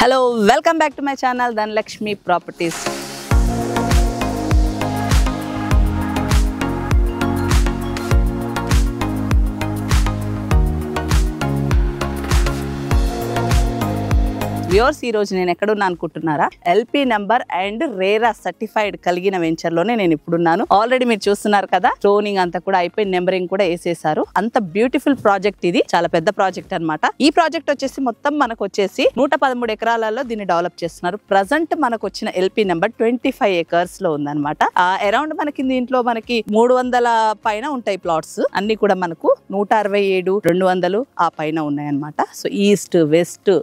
Hello, welcome back to my channel Dhanalakshmi Properties. Viewers ఈ రోజు నేను ఎక్కడ ఉన్నా అనుకుంటున్నారా LP number and RERA certified కలిగిన వెంచర్ లోనే నేను ఇప్పుడున్నాను. ఆల్రెడీ మీరు చూస్తున్నారు కదా, స్టోనింగ్ అంతా కూడా అయిపోయి నెంబరింగ్ కూడా వేసేసారు. అంత బ్యూటిఫుల్ ప్రాజెక్ట్ ఇది, చాలా పెద్ద ప్రాజెక్ట్ అన్నమాట. ఈ ప్రాజెక్ట్ వచ్చేసి మొత్తం మనకు వచ్చేసి 113 ఎకరాలలో దీన్ని డెవలప్ చేస్తున్నారు. ప్రజెంట్ మనకు వచ్చిన ఎల్పీ నెంబర్ 25 ఎకర్స్ లో ఉందన్నమాట. అరౌండ్ మనకి దీంట్లో మనకి 300 పైన ఉంటాయి ప్లాట్స్. అన్ని కూడా మనకు 167, 200 ఆ పైన ఉన్నాయన్నమాట. So east, west,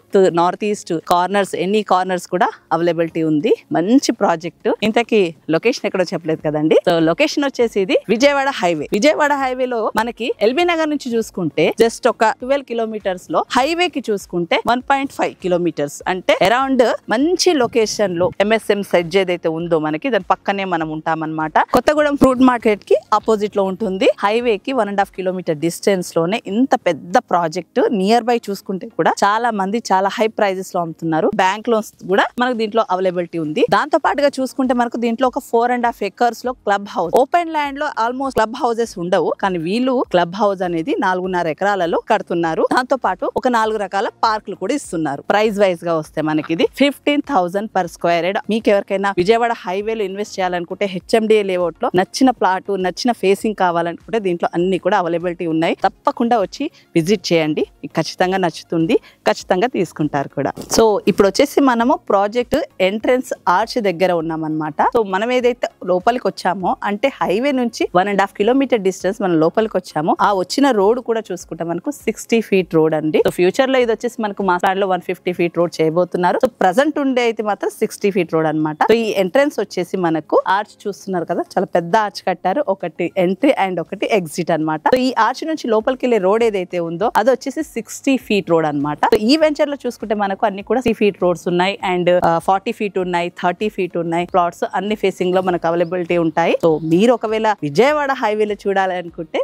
north east corners, ఎన్ని కార్నర్స్ కూడా అవైలబిలిటీ ఉంది. మంచి ప్రాజెక్ట్. ఇంతకీ లొకేషన్ ఎక్కడో చెప్పలేదు కదండి. సో లొకేషన్ వచ్చేసి ఇది విజయవాడ హైవే. విజయవాడ హైవేలో మనకి ఎల్బీ నగర్ నుంచి చూసుకుంటే జస్ట్ ఒక 12 కిలోమీటర్స్ లో, హైవే కి చూసుకుంటే 1.5 కిలోమీటర్స్. అంటే అరౌండ్ మంచి లొకేషన్ లో ఎంఎస్ఎం సెడ్జ్ ఏదైతే ఉందో మనకి దాని పక్కనే మనం ఉంటామన్నమాట. కొత్తగూడెం ఫ్రూట్ మార్కెట్ కి ఆపోజిట్ లో ఉంటుంది. హైవే కి 1.5 కిలోమీటర్ డిస్టెన్స్ లోనే ఇంత పెద్ద ప్రాజెక్ట్. నియర్ బై చూసుకుంటే కూడా చాలా మంది చాలా హై ప్రైజెస్ లో అమ్ముతున్నారు. బ్యాంక్ లోన్స్ కూడా మనకు దీంట్లో అవైలబిలిటీ ఉంది. దాంతో పాటుగా చూసుకుంటే మనకు దీంట్లో ఒక 4.5 ఎకర్స్ లో క్లబ్ హౌస్, ఓపెన్ ల్యాండ్ లో ఆల్మోస్ట్ క్లబ్ హౌసెస్ ఉండవు, కానీ వీళ్ళు క్లబ్ హౌస్ అనేది 4.5 ఎకరాలలో కడుతున్నారు. దాంతో పాటు ఒక 4 రకాల పార్కులు కూడా ఇస్తున్నారు. ప్రైస్ వైజ్ గా వస్తే మనకి ఇది 15,000 per square యార్డ్. మీకు ఎవరికైనా విజయవాడ హైవేలో ఇన్వెస్ట్ చేయాలనుకుంటే హెచ్ఎండిఏ లేఅవుట్ లో నచ్చిన ప్లాట్, నచ్చిన ఫేసింగ్ కావాలనుకుంటే దీంట్లో అన్ని కూడా అవైలబిలిటీ ఉన్నాయి. తప్పకుండా వచ్చి విజిట్ చేయండి, ఖచ్చితంగా నచ్చుతుంది, ఖచ్చితంగా తీసుకుంటారు కూడా. సో ఇప్పుడు వచ్చేసి మనము ప్రాజెక్ట్ ఎంట్రన్స్ ఆర్చ్ దగ్గర ఉన్నామన్నమాట. సో మనం ఏదైతే లోపలికి వచ్చామో, అంటే హైవే నుంచి 1.5 కిలోమీటర్ డిస్టెన్స్ మనం లోపలికి వచ్చామో, ఆ వచ్చిన రోడ్ కూడా చూసుకుంటే మనకు 60 feet రోడ్ అండి. సో ఫ్యూచర్ లో ఇది వచ్చేసి మనకు మా ప్లాన్ లో 150 feet రోడ్ చేయబోతున్నారు. సో ప్రజెంట్ ఉండే అయితే మాత్రం 60 feet రోడ్ అనమాట. సో ఈ ఎంట్రన్స్ వచ్చేసి మనకు ఆర్చ్ చూస్తున్నారు కదా, చాలా పెద్ద ఆర్చ్ కట్టారు. ఒకటి ఎంట్రీ అండ్ ఒకటి ఎగ్జిట్ అనమాట. సో ఈ ఆర్చ్ నుంచి లోపలికి వెళ్ళే రోడ్ ఏదైతే ఉందో అది వచ్చేసి 60 feet రోడ్ అనమాట. సో ఈ వెంచర్ లో చూసుకుంటే మనకు అన్ని కూడా 60 feet రోడ్స్ ఉన్నాయి, అండ్ 40 feet ఉన్నాయి, 30 feet ఉన్నాయి. ప్లాట్స్ అన్ని ఫేసింగ్ లో మనకు అవైలబిలిటీ ఉంటాయి. సో మీరు ఒకవేళ విజయవాడ హైవేలో చూడాలనుకుంటే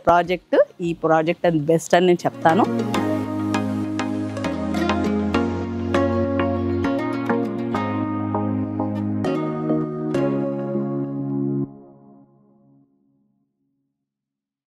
ఈ ప్రాజెక్ట్ బెస్ట్ అని నేను చెప్తాను.